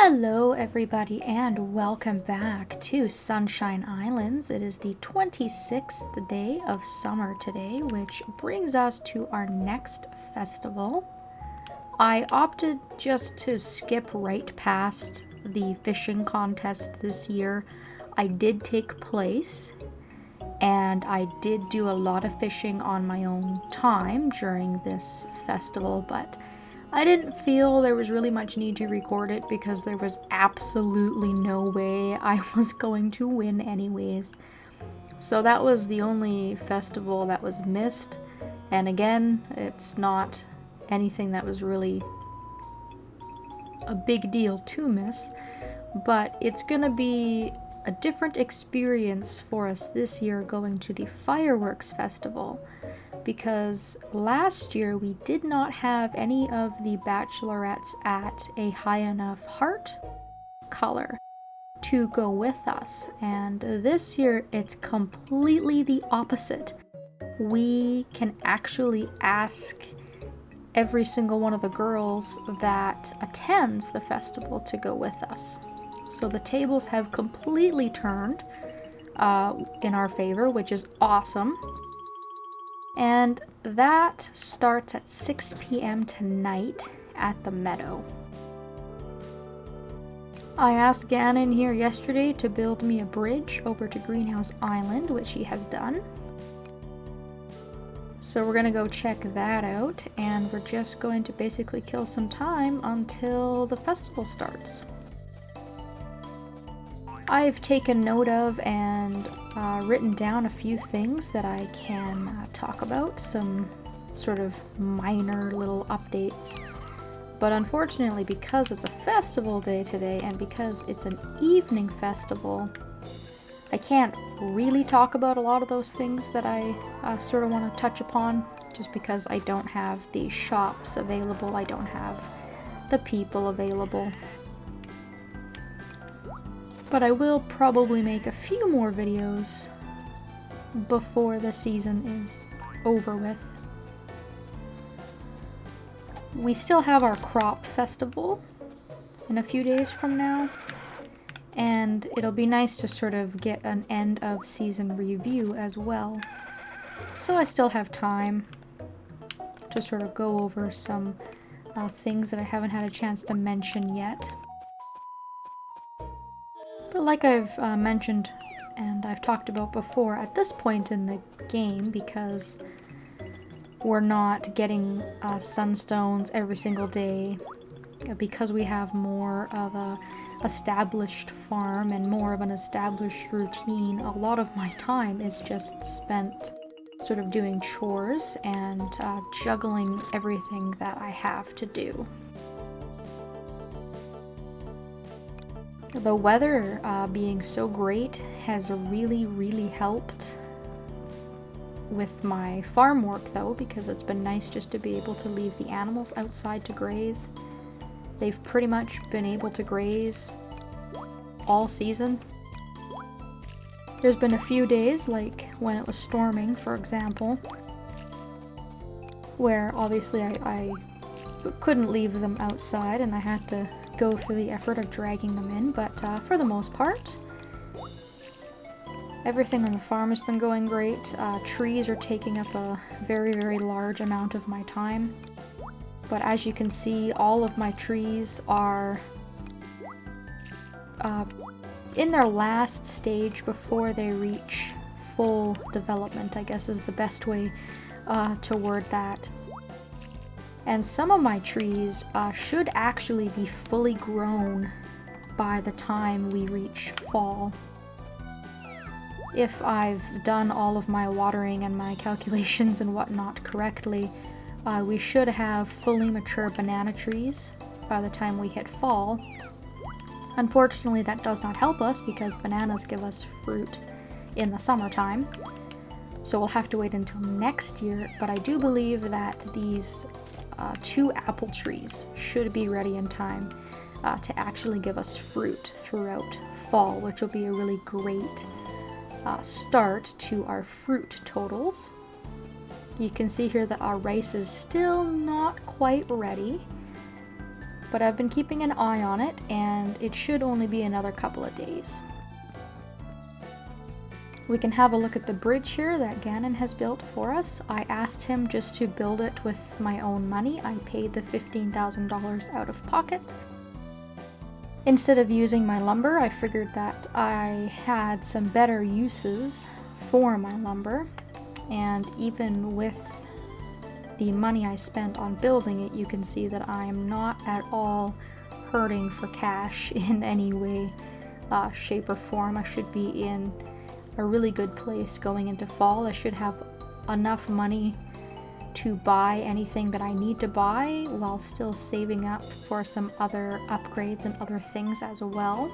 Hello everybody and welcome back to Sunshine Islands. It is the 26th day of summer today, which brings us to our next festival. I opted just to skip right past the fishing contest this year. I did take place and I did do a lot of fishing on my own time during this festival, but I didn't feel there was really much need to record it because there was absolutely no way I was going to win anyways. So that was the only festival that was missed. And again, it's not anything that was really a big deal to miss, but it's gonna be a different experience for us this year going to the fireworks festival, because last year we did not have any of the bachelorettes at a high enough heart color to go with us, and this year it's completely the opposite. We can actually ask every single one of the girls that attends the festival to go with us. So the tables have completely turned in our favor, which is awesome. And that starts at 6 p.m. tonight at the Meadow. I asked Gannon here yesterday to build me a bridge over to Greenhouse Island, which he has done. So we're gonna go check that out, and we're just going to basically kill some time until the festival starts. I've taken note of and written down a few things that I can talk about, some sort of minor little updates. But unfortunately, because it's a festival day today and because it's an evening festival, I can't really talk about a lot of those things that I sort of want to touch upon, just because I don't have the shops available, I don't have the people available. But I will probably make a few more videos before the season is over with. We still have our crop festival in a few days from now, and it'll be nice to sort of get an end of season review as well. So I still have time to sort of go over some things that I haven't had a chance to mention yet. But like I've mentioned and I've talked about before, at this point in the game, because we're not getting sunstones every single day, because we have more of a established farm and more of an established routine, a lot of my time is just spent sort of doing chores and juggling everything that I have to do. The weather being so great has really helped with my farm work though, because it's been nice just to be able to leave the animals outside to graze. They've pretty much been able to graze all season. There's been a few days, like when it was storming, for example, where obviously I couldn't leave them outside and I had to go through the effort of dragging them in, but for the most part, everything on the farm has been going great. Trees are taking up a very large amount of my time, but as you can see, all of my trees are in their last stage before they reach full development, I guess is the best way to word that. And some of my trees should actually be fully grown by the time we reach fall. If I've done all of my watering and my calculations and whatnot correctly, we should have fully mature banana trees by the time we hit fall. Unfortunately, that does not help us because bananas give us fruit in the summertime. So we'll have to wait until next year, but I do believe that these 2 apple trees should be ready in time to actually give us fruit throughout fall, which will be a really great start to our fruit totals. You can see here that our rice is still not quite ready, but I've been keeping an eye on it, and it should only be another couple of days. We can have a look at the bridge here that Gannon has built for us. I asked him just to build it with my own money. I paid the $15,000 out of pocket. Instead of using my lumber, I figured that I had some better uses for my lumber. And even with the money I spent on building it, you can see that I'm not at all hurting for cash in any way, shape, or form. I should be in a really good place going into fall. I should have enough money to buy anything that I need to buy while still saving up for some other upgrades and other things as well.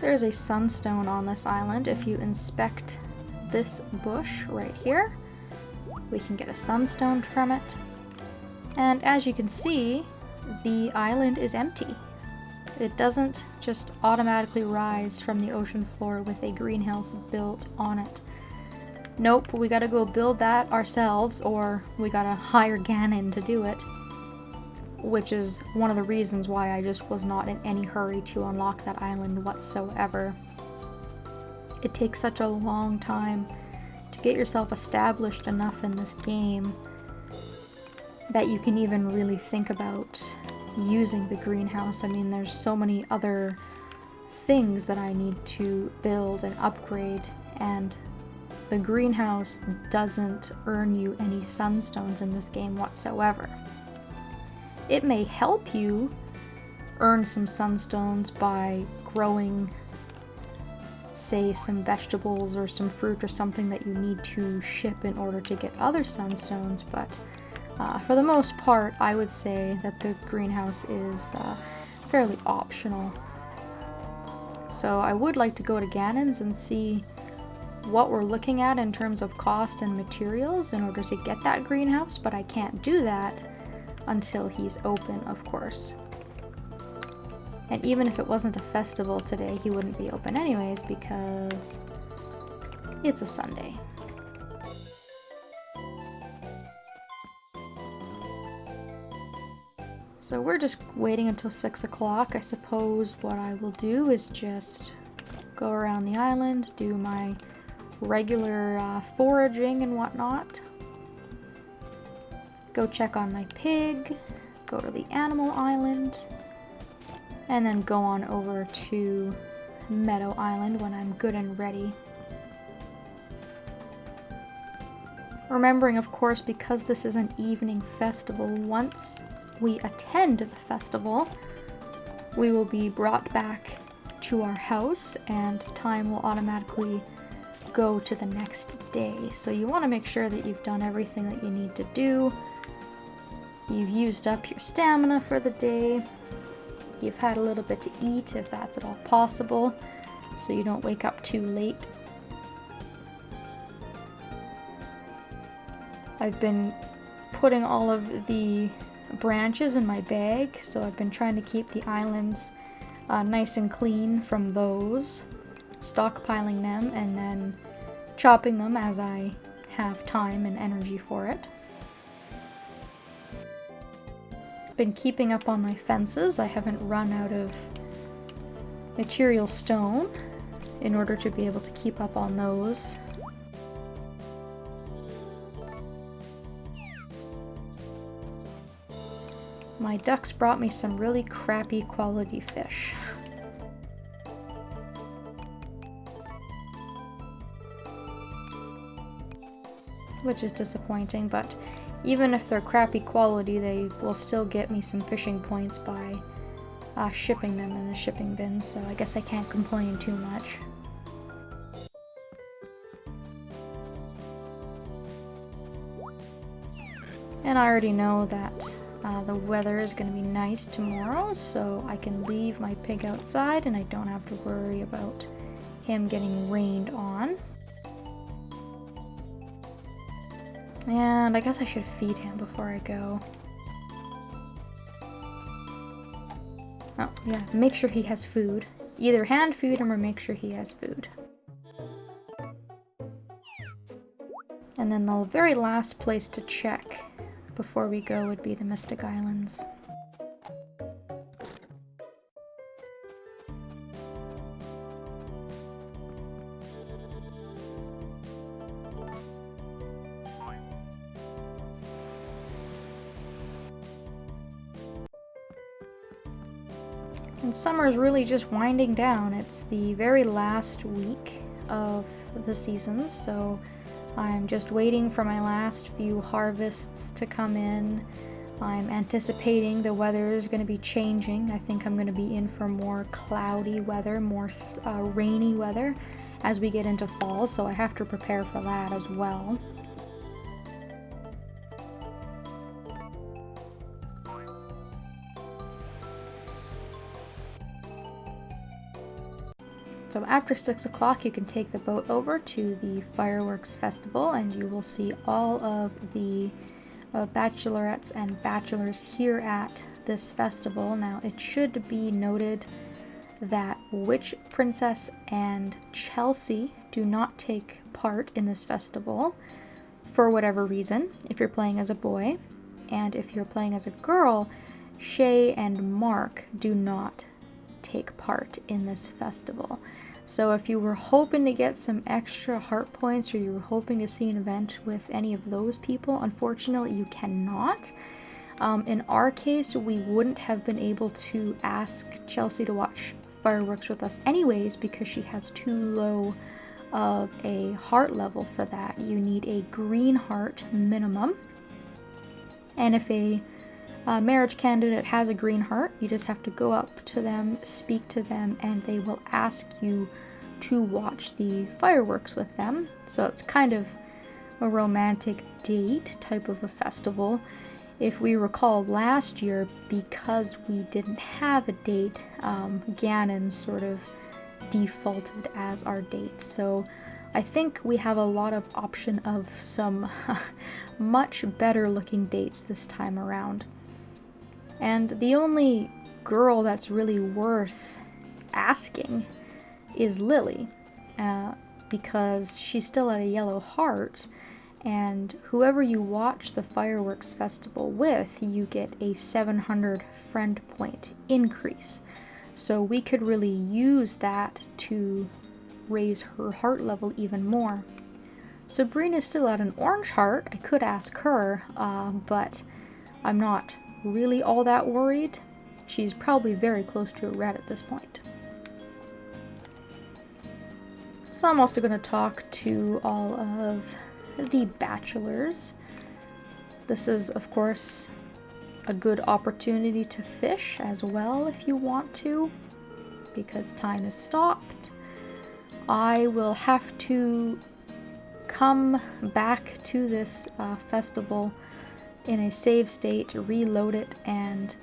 There's a sunstone on this island. If you inspect this bush right here, we can get a sunstone from it. And as you can see, the island is empty. It doesn't just automatically rise from the ocean floor with a greenhouse built on it. Nope, we gotta go build that ourselves, or we gotta hire Gannon to do it. Which is one of the reasons why I just was not in any hurry to unlock that island whatsoever. It takes such a long time to get yourself established enough in this game that you can even really think about using the greenhouse. I mean, there's so many other things that I need to build and upgrade, and the greenhouse doesn't earn you any sunstones in this game whatsoever. It may help you earn some sunstones by growing, say, some vegetables or some fruit or something that you need to ship in order to get other sunstones, but for the most part, I would say that the greenhouse is fairly optional. So I would like to go to Gannon's and see what we're looking at in terms of cost and materials in order to get that greenhouse, but I can't do that until he's open, of course. And even if it wasn't a festival today, he wouldn't be open anyways because it's a Sunday. So we're just waiting until 6 o'clock. I suppose what I will do is just go around the island, do my regular foraging and whatnot. Go check on my pig, go to the animal island, and then go on over to Meadow Island when I'm good and ready. Remembering, of course, because this is an evening festival, once we attend the festival, we will be brought back to our house and time will automatically go to the next day. So you want to make sure that you've done everything that you need to do. You've used up your stamina for the day. You've had a little bit to eat if that's at all possible, so you don't wake up too late. I've been putting all of the branches in my bag, so I've been trying to keep the islands nice and clean from those, stockpiling them and then chopping them as I have time and energy for it. Been keeping up on my fences. I haven't run out of material stone in order to be able to keep up on those. My ducks brought me some really crappy quality fish. Which is disappointing, but even if they're crappy quality, they will still get me some fishing points by shipping them in the shipping bin, so I guess I can't complain too much. And I already know that the weather is going to be nice tomorrow, so I can leave my pig outside and I don't have to worry about him getting rained on. And I guess I should feed him before I go. Oh, yeah, make sure he has food. Either hand feed him or make sure he has food. And then the very last place to check before we go would be the Mystic Islands. And summer's really just winding down. It's the very last week of the season, so I'm just waiting for my last few harvests to come in. I'm anticipating the weather is going to be changing. I think I'm going to be in for more cloudy weather, more rainy weather as we get into fall, so I have to prepare for that as well. So after 6 o'clock, you can take the boat over to the fireworks festival, and you will see all of the bachelorettes and bachelors here at this festival. Now, it should be noted that Witch Princess and Chelsea do not take part in this festival for whatever reason, if you're playing as a boy. And if you're playing as a girl, Shay and Mark do not take part in this festival. So if you were hoping to get some extra heart points, or you were hoping to see an event with any of those people, unfortunately you cannot. In our case, we wouldn't have been able to ask Chelsea to watch fireworks with us anyways, because she has too low of a heart level for that. You need a green heart minimum. And if a marriage candidate has a green heart, you just have to go up to them, speak to them, and they will ask you to watch the fireworks with them. So it's kind of a romantic date type of a festival. If we recall last year, because we didn't have a date, Gannon sort of defaulted as our date. So I think we have a lot of option of some much better looking dates this time around. And the only girl that's really worth asking is Lily, because she's still at a yellow heart, and whoever you watch the fireworks festival with, you get a 700 friend point increase. So we could really use that to raise her heart level even more. Sabrina's still at an orange heart. I could ask her, but I'm not really all that worried. She's probably very close to a red at this point. So I'm also going to talk to all of the bachelors. This is, of course, a good opportunity to fish as well if you want to, because time is stopped. I will have to come back to this festival in a save state, reload it, and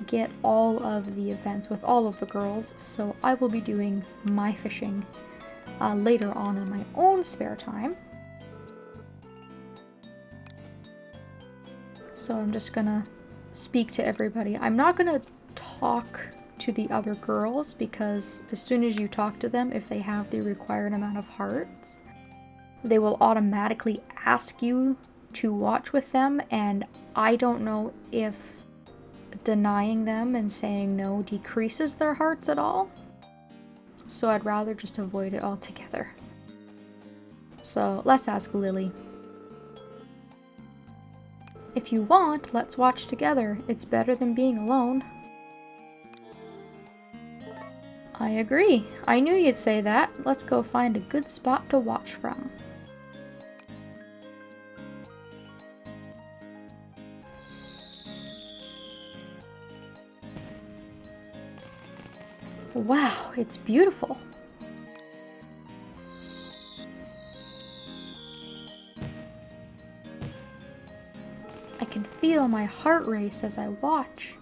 get all of the events with all of the girls. So I will be doing my fishing later on in my own spare time. So I'm just gonna speak to everybody. I'm not gonna talk to the other girls, because as soon as you talk to them, if they have the required amount of hearts, they will automatically ask you to watch with them, and I don't know if denying them and saying no decreases their hearts at all. So I'd rather just avoid it altogether. So let's ask Lily. If you want, let's watch together. It's better than being alone. I agree. I knew you'd say that. Let's go find a good spot to watch from. Wow, it's beautiful. I can feel my heart race as I watch.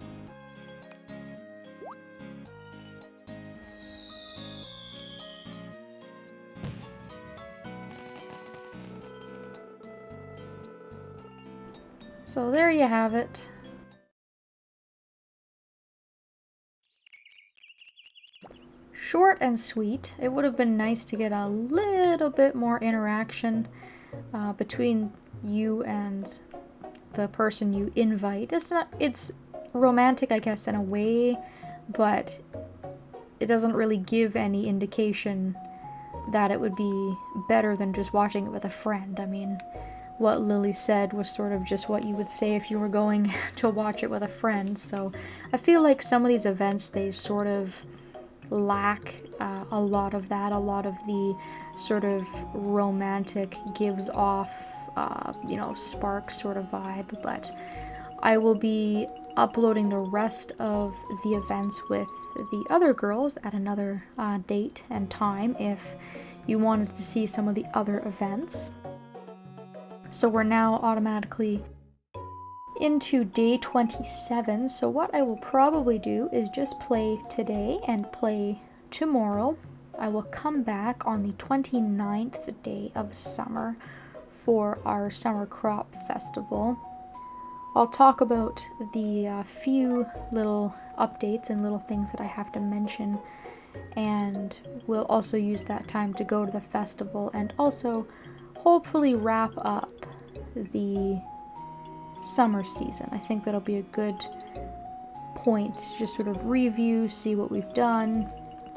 So there you have it. Short and sweet. It would have been nice to get a little bit more interaction between you and the person you invite. It's romantic, I guess, in a way, but it doesn't really give any indication that it would be better than just watching it with a friend. I mean, what Lily said was sort of just what you would say if you were going to watch it with a friend. So I feel like some of these events, they sort of lack a lot of that, a lot of the sort of romantic gives off, spark sort of vibe. But I will be uploading the rest of the events with the other girls at another date and time if you wanted to see some of the other events. So we're now automatically into day 27. So what I will probably do is just play today and play tomorrow. I will come back on the 29th day of summer for our summer crop festival. I'll talk about the few little updates and little things that I have to mention, and we'll also use that time to go to the festival and also hopefully wrap up the summer season. I think that'll be a good point to just sort of review, see what we've done,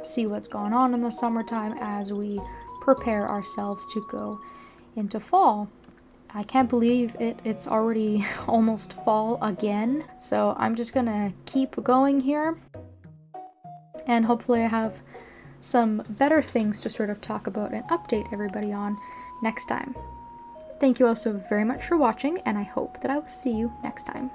see what's gone on in the summertime as we prepare ourselves to go into fall. I can't believe it's already almost fall again, so I'm just gonna keep going here, and hopefully I have some better things to sort of talk about and update everybody on next time. Thank you all so very much for watching, and I hope that I will see you next time.